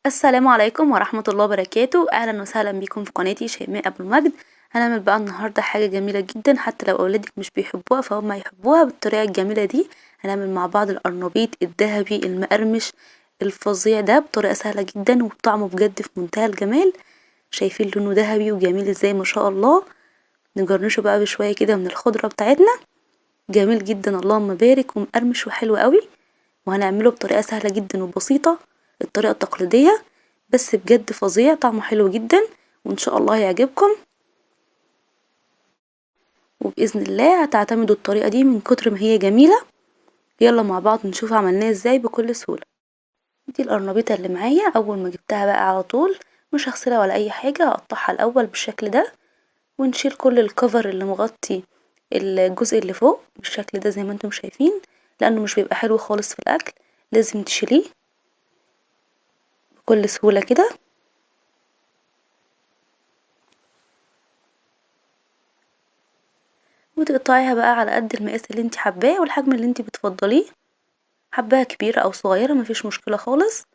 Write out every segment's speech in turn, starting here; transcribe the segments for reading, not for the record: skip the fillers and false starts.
السلام عليكم ورحمة الله وبركاته. أهلا وسهلا بكم في قناتي شيماء أبو المجد. هنعمل بقى النهاردة حاجة جميلة جدا، حتى لو أولادك مش بيحبوها فهم هيحبوها بالطريقة الجميلة دي. هنعمل مع بعض القرنبيط الذهبي المقرمش الفظيع ده بطريقة سهلة جدا، وطعمه بجد في منتهى الجمال. شايفين لونه ذهبي وجميل ازاي؟ ما شاء الله. نجرنشه بقى بشوية كده من الخضرة بتاعتنا. جميل جدا اللهم بارك، ومقرمش وحلو قوي. وهنعمله بطريقة سهلة جدا وبسيطة، الطريقة التقليدية، بس بجد فظيع، طعمه حلو جدا وان شاء الله يعجبكم. وبإذن الله هتعتمدوا الطريقة دي من كتر ما هي جميلة. يلا مع بعض نشوف عملناها ازاي بكل سهولة. دي القرنبيطة اللي معايا، اول ما جبتها بقى على طول مش هغسلها ولا اي حاجة، هقطعها الاول بالشكل ده، ونشيل كل الكفر اللي مغطي الجزء اللي فوق بالشكل ده زي ما انتم شايفين، لانه مش بيبقى حلو خالص في الاكل، لازم تشيليه بكل سهولة كده. وتقطعيها بقى على قد المقاس اللي انت حباه والحجم اللي انت بتفضليه، حباها كبيرة او صغيرة مفيش مشكلة خالص،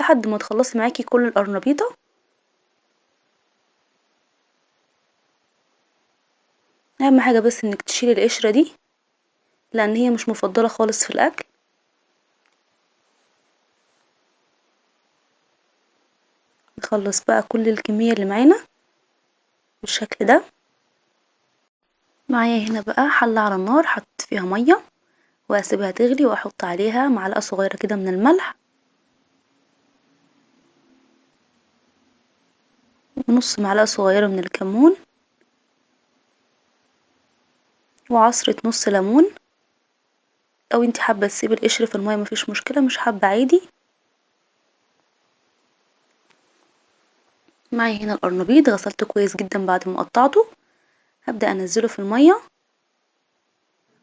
لحد ما تخلصي معاكي كل القرنبيطة. اهم حاجة بس انك تشيلي القشرة دي، لان هي مش مفضلة خالص في الاكل. نخلص بقى كل الكمية اللي معانا بالشكل ده. معايا هنا بقى حلة على النار، حط فيها مية واسيبها تغلي، واحط عليها معلقة صغيرة كده من الملح، ونص معلقة صغيرة من الكمون، وعصرة نص ليمون. او انتي حابة تسيبي القشر في المية مفيش مشكلة، مش حابة عادي. معايا هنا القرنبيط غسلته كويس جدا بعد ما قطعته، هبدأ انزله في المية،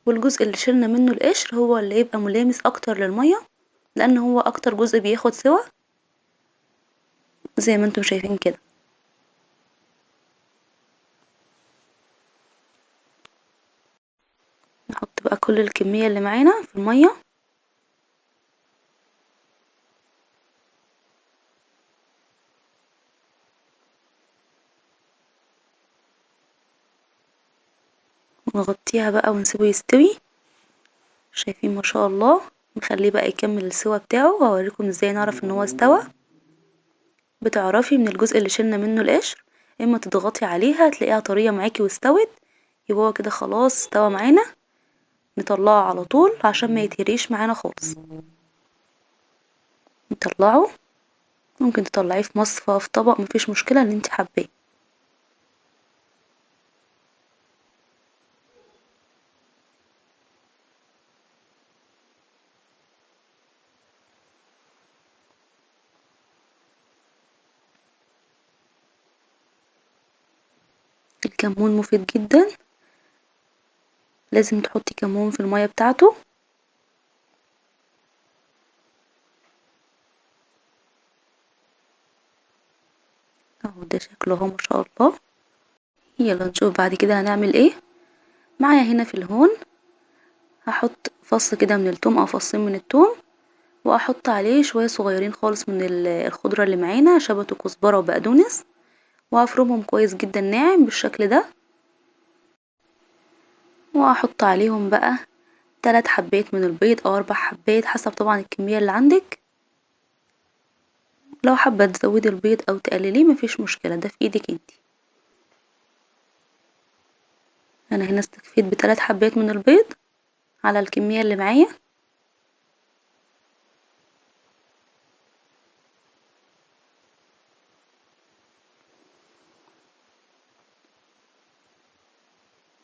والجزء اللي شلنا منه القشر هو اللي يبقى ملامس اكتر للمية، لان هو اكتر جزء بياخد سوا زي ما انتم شايفين كده. نحط بقى كل الكمية اللي معانا في المية، ونغطيها بقى ونسيبه يستوي. شايفين ما شاء الله. نخليه بقى يكمل السوا بتاعه، وهوريكم ازاي نعرف ان هو استوى. بتعرفي من الجزء اللي شلنا منه القشر، اما تضغطي عليها تلاقيها طرية معاكي واستوت، يبقى هو كده خلاص استوى معانا. نطلعه على طول عشان ما يتهريش معانا خالص. نطلعه، ممكن تطلعيه في مصفى في طبق، مفيش مشكلة اللي انت حباه. الكمون مفيد جدا، لازم تحطي كمون في المية بتاعته. اهو ده شكله اهو ما شاء الله. يلا نشوف بعد كده هنعمل ايه. معايا هنا في الهون هحط فص كده من التوم او فصين من التوم، واحط عليه شوية صغيرين خالص من الخضرة اللي معانا، شبت وكزبرة وبقدونس، وهفرمهم كويس جدا ناعم بالشكل ده. واحط عليهم بقى 3 حبات من البيض او 4 حبات حسب طبعا الكمية اللي عندك. لو حابة تزودي البيض او تقلليه مفيش مشكلة، ده في ايدك انتي. انا هنا استكفيت ب3 حبات من البيض على الكمية اللي معايا.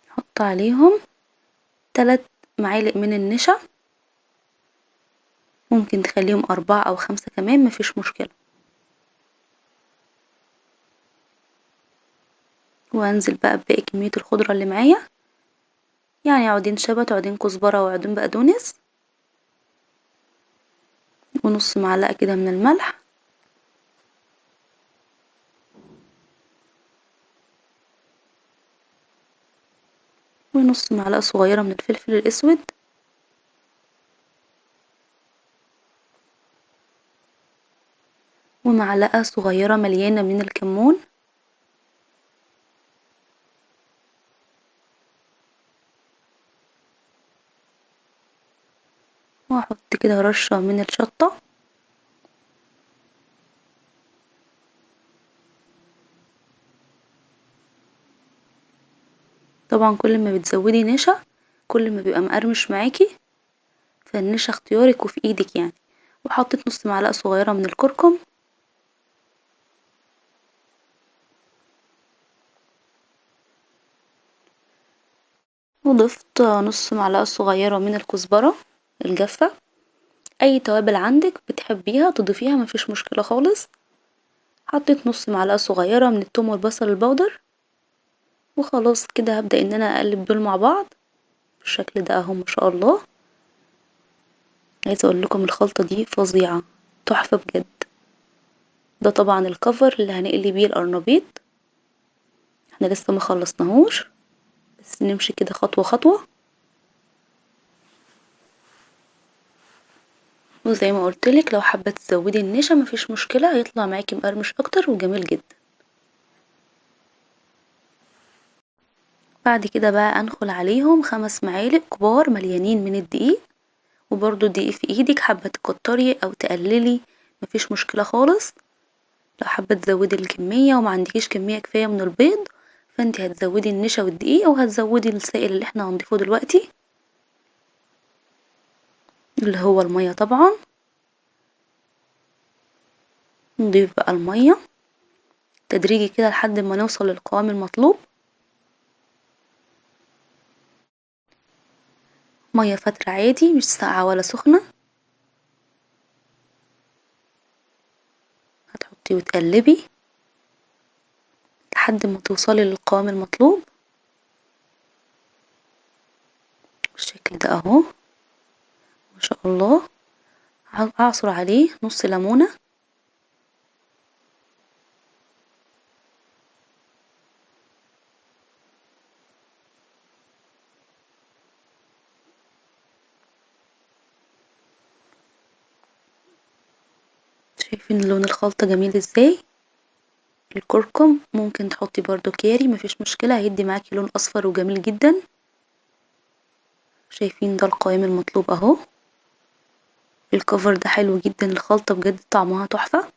حط عليهم 3 معالق من النشا، ممكن تخليهم 4 أو 5 كمان مفيش مشكلة. وهنزل بقى بباقي كمية الخضرة اللي معايا، يعني عودين شبت، عودين كزبرة، وعودين بقدونس، ونص معلقة كده من الملح، ونص معلقة صغيرة من الفلفل الأسود، ومعلقة صغيرة مليانة من الكمون، وهحط كده رشة من الشطة، طبعا كل ما بتزودي نشا كل ما بيبقى مقرمش معاكي، فالنشا اختيارك وفي ايدك يعني. وحطيت نص معلقة صغيرة من الكركم، وضفت نص معلقة صغيرة من الكزبرة الجافة. اي توابل عندك بتحبيها تضيفيها مفيش مشكلة خالص. حطيت نص معلقة صغيرة من الثوم والبصل البودر، وخلاص كده هبدأ ان انا اقلب دول مع بعض بالشكل ده اهو. ما شاء الله، عايزة اقول لكم الخلطة دي فظيعة تحفة بجد. ده طبعا الكفر اللي هنقلي بيه القرنبيط، احنا لسه ما خلصناهوش بس نمشي كده خطوة خطوة. وزي ما قلتلك لو حابة تزودي النشا مفيش مشكلة، هيطلع معاكي مقرمش اكتر وجميل جدا. بعد كده بقى انخل عليهم 5 معالق كبار مليانين من الدقيق، وبرضو الدقيق في ايدك، حابة تكتري او تقللي مفيش مشكلة خالص. لو حابة تزودي الكمية وما عندكيش كمية كفاية من البيض فانت هتزودي النشا والدقيق وهتزودي السائل اللي احنا هنضيفه دلوقتي اللي هو المية طبعا. نضيف بقى المية تدريجي كده لحد ما نوصل للقوام المطلوب. مية فترة عادي مش ساقعة ولا سخنة، هتحطي وتقلبي لحد ما توصلي للقوام المطلوب بالشكل ده اهو. ما شاء الله. هعصر عليه نص ليمونة، شايفين لون الخلطة جميل ازاي. الكركم ممكن تحطي برضو كاري مفيش مشكلة، هيدي معاكي لون اصفر وجميل جدا. شايفين ده القوام المطلوب اهو. الكفر ده حلو جدا، الخلطة بجد طعمها تحفة.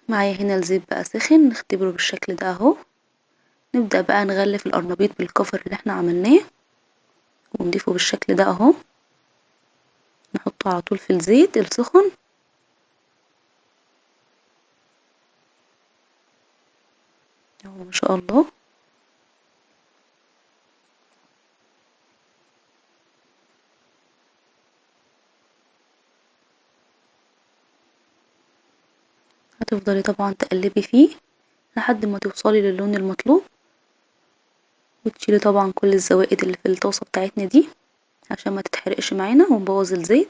معايا هنا الزيت بقى سخن، نختبره بالشكل ده اهو. نبدأ بقى نغلف القرنبيط بالكفر اللي احنا عملناه ونضيفه بالشكل ده اهو. نحطه على طول في الزيت السخن. اهو ما شاء الله. هتفضلي طبعا تقلبي فيه لحد ما توصلي للون المطلوب، وتشيلي طبعا كل الزوائد اللي في الطاسة بتاعتنا دي عشان ما تتحرقش معانا ونبوظ الزيت.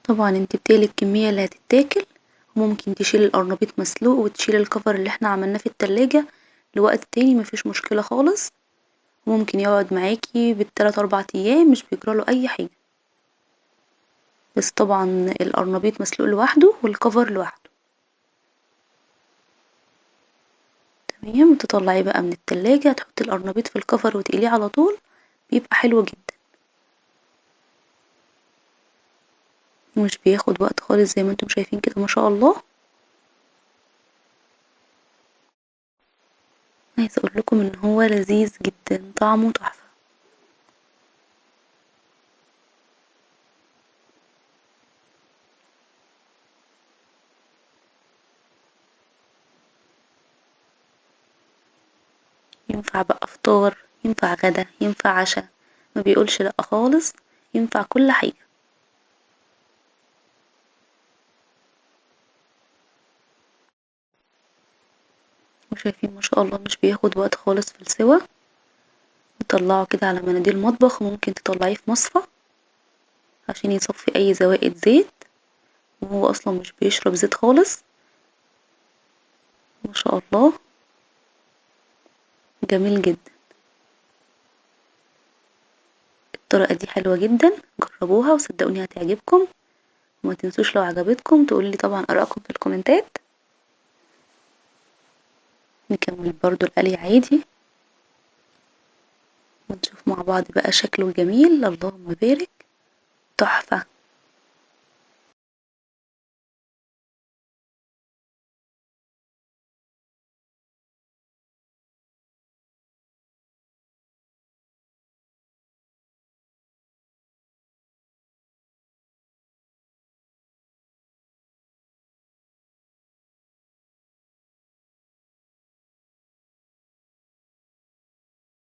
طبعا انت بتقلي الكمية اللي هتتاكل، وممكن تشيلي القرنبيط مسلوق وتشيلي الكفر اللي احنا عملناه في التلاجة لوقت تاني مفيش مشكلة خالص. ممكن يقعد معاكي بالتلات 4 ايام مش بيجراله اي حاجة. بس طبعا القرنبيط مسلوق لوحده والكفر لوحده. تمام. تطلعيه بقى من التلاجة تحطي القرنبيط في الكفر وتقليه على طول، بيبقى حلو جدا ومش بياخد وقت خالص زي ما انتم شايفين كده ما شاء الله. عايزه اقول لكم ان هو لذيذ جدا طعمه تحفه. ينفع بقى فطار، ينفع غدا، ينفع عشاء، ما بيقولش لا خالص، ينفع كل حاجه. وشايفين ما شاء الله مش بياخد وقت خالص في السوا. نطلعه كده على مناديل مطبخ، وممكن تطلعيه في مصفى عشان يصفي اي زوائد زيت، وهو اصلا مش بيشرب زيت خالص. ما شاء الله. جميل جدا. الطريقة دي حلوة جدا، جربوها وصدقوني هتعجبكم، وما تنسوش لو عجبتكم تقولي طبعا آرائكم في الكومنتات. نكمل برضو القلي عادي ونشوف مع بعض بقى شكله الجميل. اللهم بارك، تحفة.